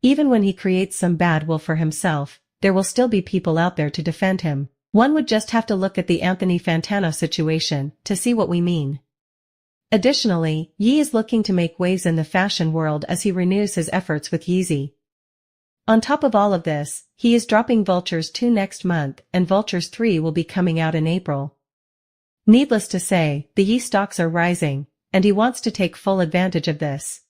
Even when he creates some bad will for himself, there will still be people out there to defend him. One would just have to look at the Anthony Fantano situation to see what we mean. Additionally, Ye is looking to make waves in the fashion world as he renews his efforts with Yeezy. On top of all of this, he is dropping Vultures 2 next month and Vultures 3 will be coming out in April. Needless to say, the Ye stocks are rising, and he wants to take full advantage of this.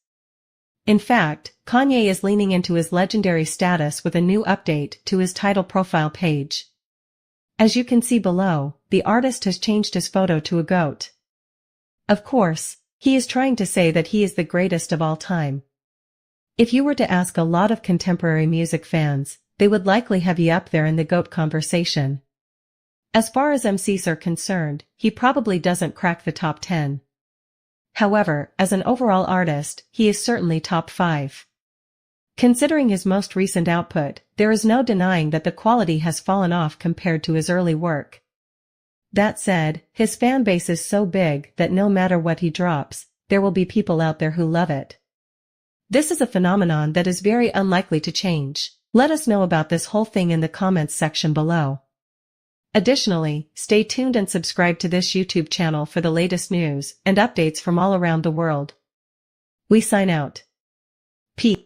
In fact, Kanye is leaning into his legendary status with a new update to his title profile page. As you can see below, the artist has changed his photo to a goat. Of course, he is trying to say that he is the greatest of all time. If you were to ask a lot of contemporary music fans, they would likely have Ye up there in the GOAT conversation. As far as MCs are concerned, he probably doesn't crack the top 10. However, as an overall artist, he is certainly top 5. Considering his most recent output, there is no denying that the quality has fallen off compared to his early work. That said, his fan base is so big that no matter what he drops, there will be people out there who love it. This is a phenomenon that is very unlikely to change. Let us know about this whole thing in the comments section below. Additionally, stay tuned and subscribe to this YouTube channel for the latest news and updates from all around the world. We sign out. Peace.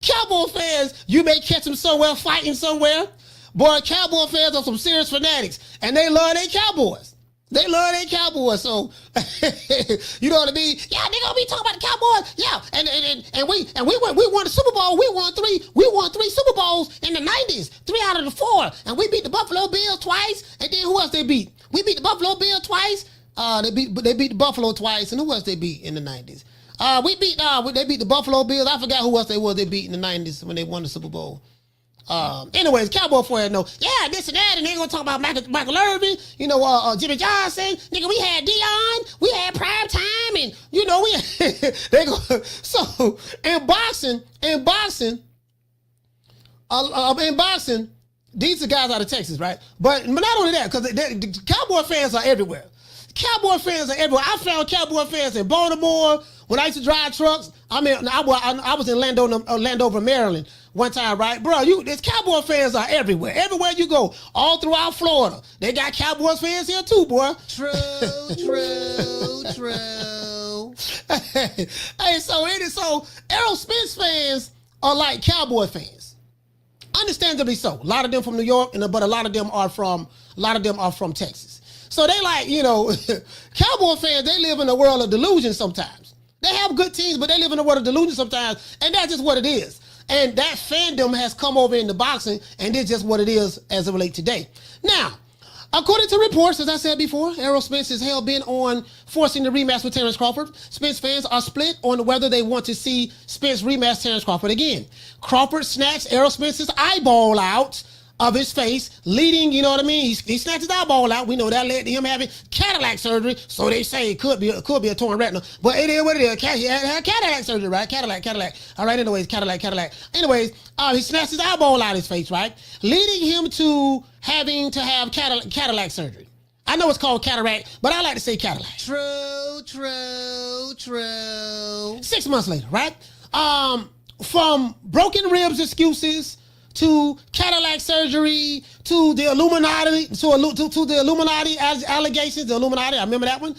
Cowboy fans, you may catch them somewhere fighting somewhere. Boy, Cowboy fans are some serious fanatics, and they love their Cowboys. They love their Cowboys, so you know what I mean? Yeah, they gonna be talking about the Cowboys. Yeah, and we won the Super Bowl. We won three Super Bowls in the 90s, 3 out of the 4, and we beat the Buffalo Bills twice. And then who else they beat? We beat the Buffalo Bills twice. They beat the Buffalo twice, and who else they beat in the 90s? They beat the Buffalo Bills. I forgot who else they beat in the 90s when they won the Super Bowl. Anyways, Cowboy fans know, yeah, this and that, and they gonna talk about Michael Irvin, you know, Jimmy Johnson. Nigga, we had Dion, we had Prime Time, and you know they go. So in boxing, these are guys out of Texas, right? But not only that, because the Cowboy fans are everywhere. Cowboy fans are everywhere. I found Cowboy fans in Baltimore when I used to drive trucks. I mean, I was in Landover, Maryland one time, right? Bro, there's Cowboy fans are everywhere. Everywhere you go, all throughout Florida. They got Cowboys fans here too, boy. True. Hey, so Errol Spence fans are like Cowboy fans. Understandably so. A lot of them from New York, but a lot of them are from Texas. So they like, you know, Cowboy fans, they live in a world of delusion sometimes. They have good teams, but they live in a world of delusion sometimes, and that's just what it is. And that fandom has come over into boxing, and it's just what it is as it relates today. Now, according to reports, as I said before, Errol Spence is hell-bent on forcing the rematch with Terrence Crawford. Spence fans are split on whether they want to see Spence rematch Terrence Crawford again. Crawford snatched Errol Spence's eyeball out of his face, leading, you know what I mean? He snatched his eyeball out. We know that led to him having cataract surgery. So they say it could be a torn retina, but it is what it is. He had cataract surgery, right? Cataract. All right. Anyways, cataract. Anyways, he snatched his eyeball out of his face, right? Leading him to having to have cataract surgery. I know it's called cataract, but I like to say cataract. True. 6 months later, right? From broken ribs excuses to cataract surgery, to the Illuminati, to the Illuminati allegations, the Illuminati, I remember that one,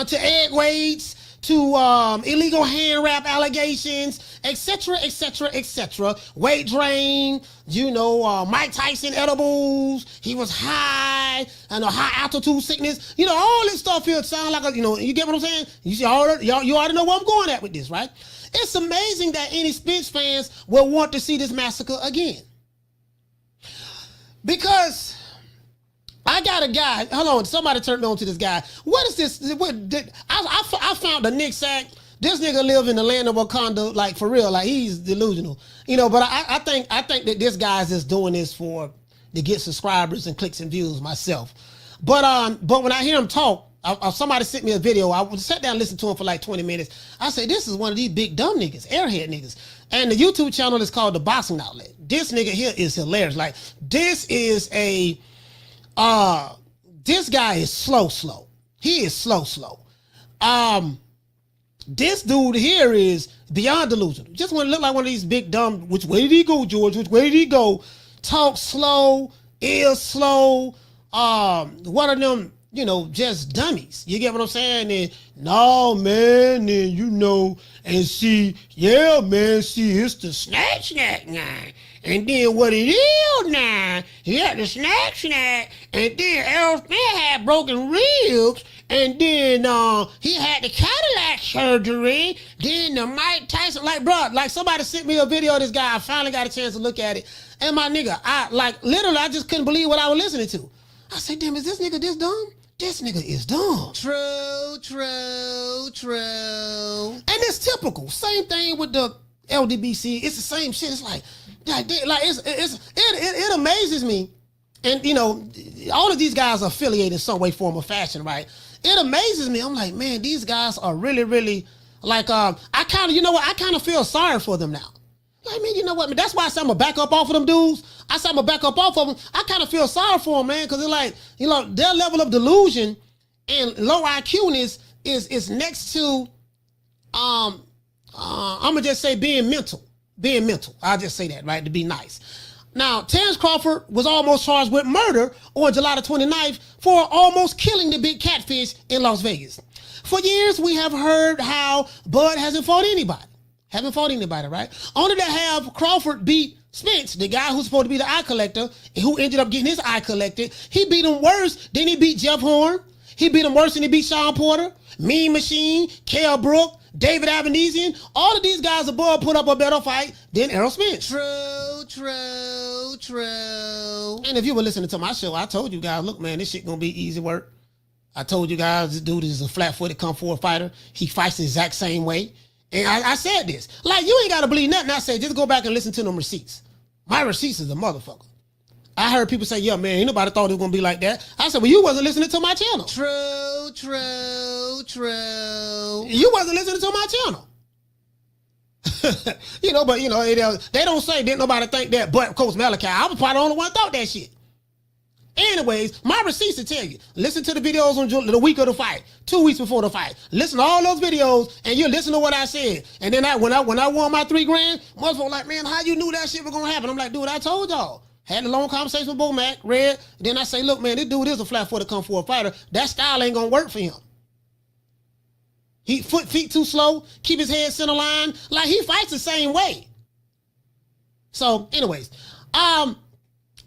to egg weights, to illegal hand wrap allegations, etc. Weight drain, you know, Mike Tyson edibles, he was high, and a high altitude sickness, you know, all this stuff here sound like, you know, you get what I'm saying? You already know where I'm going at with this, right? It's amazing that any Spence fans will want to see this massacre again. Because I got a guy, hold on, somebody turned me on to this guy. What is this? I found the Nick Sack. This nigga live in the land of Wakanda, like for real, like he's delusional. You know, but I think that this guy's just doing this to get subscribers and clicks and views myself. But when I hear him talk, somebody sent me a video. I sat down and listened to him for like 20 minutes. I said, this is one of these big dumb niggas, airhead niggas. And the YouTube channel is called The Boxing Outlet. This nigga here is hilarious. Like, this is this guy is slow. He is slow. This dude here is beyond delusional. Just want to look like one of these big dumb, which way did he go, George? Which way did he go? Talk slow, is slow. One of them, just dummies. You get what I'm saying? And no, man, and and see, yeah, man, see, it's the snack now. And then what it is now, he had the snack, and then Errol Spence had broken ribs, and then he had the Cadillac surgery, then the Mike Tyson, like somebody sent me a video of this guy. I finally got a chance to look at it. And my nigga, I just couldn't believe what I was listening to. I said, damn, is this nigga this dumb? This nigga is dumb. True. And it's typical. Same thing with the LDBC. It's the same shit. It's like it amazes me. And all of these guys are affiliated in some way, form, or fashion, right? It amazes me. I'm like, man, these guys are really, really like I kind of feel sorry for them now. Like, man, you know what? That's why I say I'm gonna back up off of them dudes. I say I'm gonna back up off of them. I kind of feel sorry for them, man, because it's like, their level of delusion and low IQ is next to I'm gonna just say being mental. I'll just say that, right, to be nice. Now, Terrence Crawford was almost charged with murder on July the 29th for almost killing the big catfish in Las Vegas. For years, we have heard how Bud hasn't fought anybody. Right? Only to have Crawford beat Spence, the guy who's supposed to be the eye collector, and who ended up getting his eye collected. He beat him worse than he beat Jeff Horn. He beat him worse than he beat Sean Porter, Mean Machine, Kell Brook, David Avanesian. All of these guys above put up a better fight than Errol Spence. True. And if you were listening to my show, I told you guys, look, man, this shit gonna be easy work. I told you guys, this dude is a flat-footed kung fu fighter. He fights the exact same way. And I said this. Like, you ain't got to believe nothing I said. Just go back and listen to them receipts. My receipts is a motherfucker. I heard people say, yeah, man, ain't nobody thought it was going to be like that. I said, well, you wasn't listening to my channel. True. You wasn't listening to my channel. They don't say, didn't nobody think that but Coach Malachi. I was probably the only one that thought that shit. Anyways, my receipts will tell you. Listen to the videos on the week of the fight, 2 weeks before the fight. Listen to all those videos, and you listen to what I said. And then when I won my $3 grand, motherfucker like, man, how you knew that shit was gonna happen? I'm like, dude, I told y'all. Had a long conversation with Bo Mac, Red. Then I say, look, man, this dude is a flat-footed kung fu fighter. That style ain't gonna work for him. Feet too slow, keep his head center line. Like, he fights the same way. So, anyways,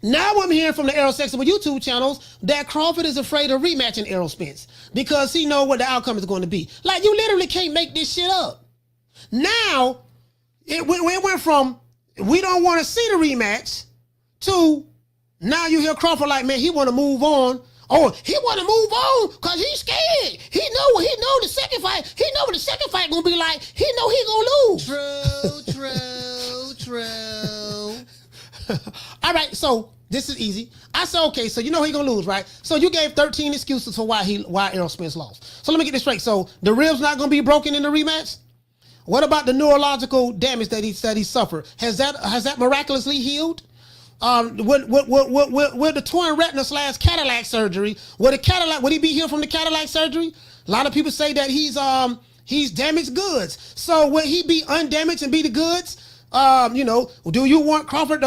now I'm hearing from the Errol Sexton YouTube channels that Crawford is afraid of rematching Errol Spence because he knows what the outcome is going to be. Like, you literally can't make this shit up. Now, it went from we don't want to see the rematch to now you hear Crawford like, man, he want to move on. Oh, he want to move on because he's scared. He know the second fight. He know what the second fight going to be like. He know he going to lose. True. All right, so this is easy. I said, okay, so you know he gonna lose, right? So you gave 13 excuses for why Errol Spence lost. So let me get this straight. So the ribs not gonna be broken in the rematch? What about the neurological damage that he suffered? Has that miraculously healed? With the torn retina / Cadillac surgery, would he be healed from the Cadillac surgery? A lot of people say that he's damaged goods. So would he be undamaged and be the goods? Do you want Crawford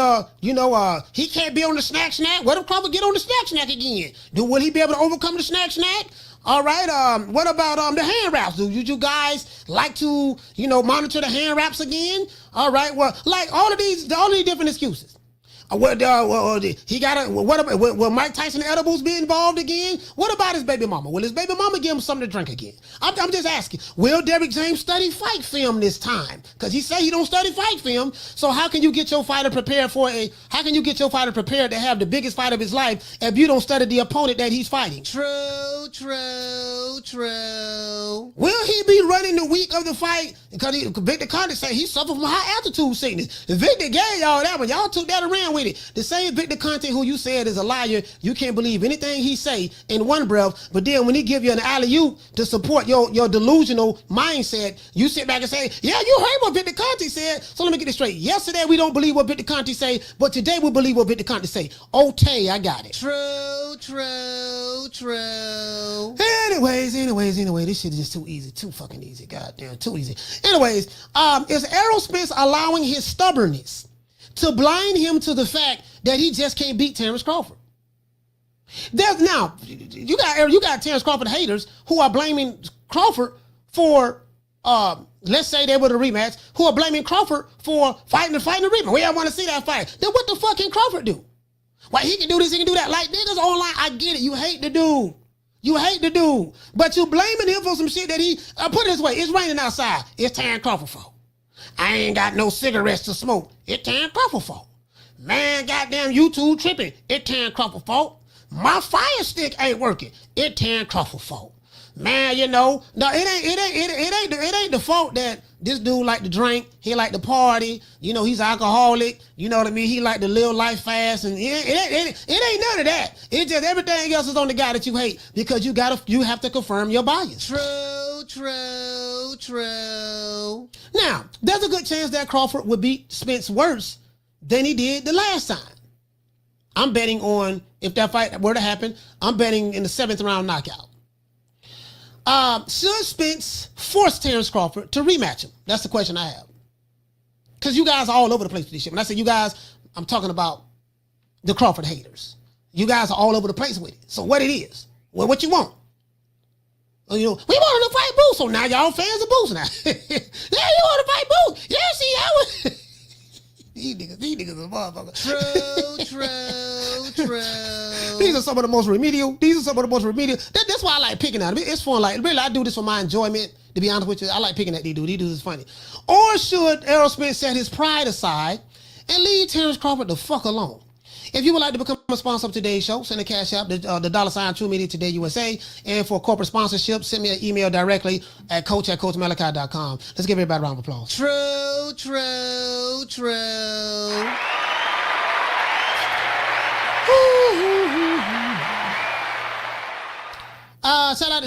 he can't be on the snack? What if Crawford get on the snack again? Will he be able to overcome the snack? All right, what about the hand wraps? Do you guys like to, monitor the hand wraps again? All right, well, like all of these different excuses. Will Mike Tyson edibles be involved again? What about his baby mama? Will his baby mama give him something to drink again? I'm just asking. Will Derrick James study fight film this time? Because he said he don't study fight film. So how can you get your fighter prepared to have the biggest fight of his life if you don't study the opponent that he's fighting? True. Will he be running the week of the fight? Because Victor Conte said he suffered from high altitude sickness. Victor gave y'all that one. Y'all took that around with it. The same Victor Conte who you said is a liar, you can't believe anything he say in one breath, but then when he give you an alley-oop to support your delusional mindset, you sit back and say, yeah, you heard what Victor Conte said. So let me get this straight. Yesterday we don't believe what Victor Conte say, but today today we believe what Victor Conte say. Okay, I got it. True, true, true. Anyways, this shit is just too easy. Too fucking easy. Goddamn, too easy. Anyways, is Errol Spence allowing his stubbornness to blind him to the fact that he just can't beat Terrence Crawford? Now, you got Terrence Crawford haters who are blaming Crawford for, let's say they were the rematch, who are blaming Crawford for fighting the rematch. We don't want to see that fight. Then what the fuck can Crawford do? Why, he can do this, he can do that. Like, niggas online, I get it. You hate the dude. You hate the dude. But you blaming him for some shit that he, put it this way, it's raining outside. It's Terrence Crawford's fault. I ain't got no cigarettes to smoke. It's Terrence Crawford's fault. Man, goddamn YouTube tripping. It's Terrence Crawford's fault. My fire stick ain't working. It's Terrence Crawford's fault. Man, you know, no, it ain't the fault that this dude like to drink. He like to party. You know, he's alcoholic. You know what I mean? He like to live life fast, and it ain't none of that. It's just everything else is on the guy that you hate because you have to confirm your bias. True, true, true. Now, there's a good chance that Crawford would beat Spence worse than he did the last time. I'm betting on, if that fight were to happen, I'm betting in the 7th round knockout. Should Spence force Terrence Crawford to rematch him? That's the question I have. Because you guys are all over the place with this shit. When I say you guys, I'm talking about the Crawford haters. You guys are all over the place with it. So what it is? Well, what you want? Well, you know, we wanted to fight Boots, so now y'all fans of Boots now. Yeah, you want to fight Boots? Yeah, see, that was... These niggas are motherfuckers. True. These are some of the most remedial. That's why I like picking at them. It's fun. Like, really, I do this for my enjoyment. To be honest with you, I like picking at these dudes. These dudes is funny. Or should Errol Spence set his pride aside and leave Terrence Crawford the fuck alone? If you would like to become a sponsor of today's show, send a cash app, the $ True Media Today USA. And for corporate sponsorship, send me an email directly at coach@coachmalachi.com. Let's give everybody a round of applause. True.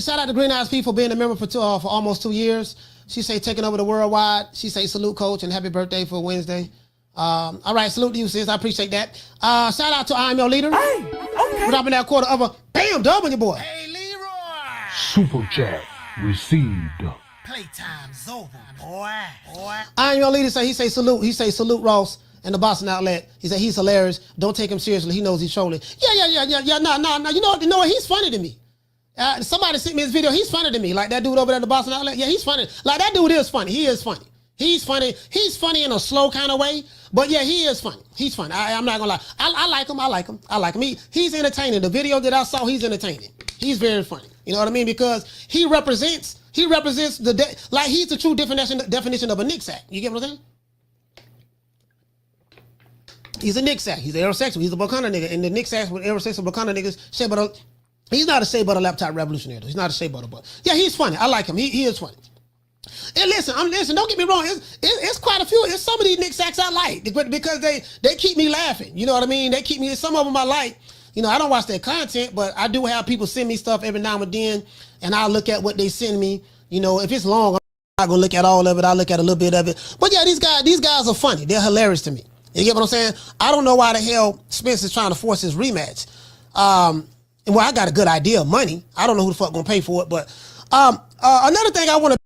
Shout out to Green Eyes P for being a member for almost 2 years. She say taking over the worldwide. She say salute, coach, and happy birthday for Wednesday. All right, salute to you, sis. I appreciate that. Shout out to I'm Your Leader. Hey, okay. Dropping that quarter of a bam dub on your boy. Hey, Leroy. Super chat received. Playtime's over, boy. I'm Your Leader. He say salute Ross and the Boston Outlet. He said he's hilarious. Don't take him seriously. He knows he's trolling. Yeah. No. You know what? He's funny to me. Somebody sent me his video. He's funny to me. Like that dude over there at the Boston Outlet. Yeah, he's funny. Like that dude is funny. He is funny. He's funny. He's funny in a slow kind of way. But yeah, he is funny. He's funny. I'm not gonna lie. I like him. He's entertaining. The video that I saw, he's entertaining. He's very funny. You know what I mean? Because he represents he's the true definition of a Nick sack. You get what I'm saying? He's a Nick sack. He's heterosexual. He's a Wakanda nigga. And the Nick sacks with heterosexual Wakanda niggas, he's not a Shea Butter laptop revolutionary though. He's not a Shea Butter, but yeah, he's funny. I like him. He is funny. And listen, don't get me wrong. It's quite a few. It's some of these Nick sacks I like because they keep me laughing. You know what I mean? They keep me. Some of them I like. You know, I don't watch their content, but I do have people send me stuff every now and then, and I look at what they send me. You know, if it's long, I'm not gonna look at all of it. I'll look at a little bit of it. But yeah, these guys are funny. They're hilarious to me. You get what I'm saying? I don't know why the hell Spence is trying to force his rematch. Well, I got a good idea of money. I don't know who the fuck gonna pay for it, but another thing I want to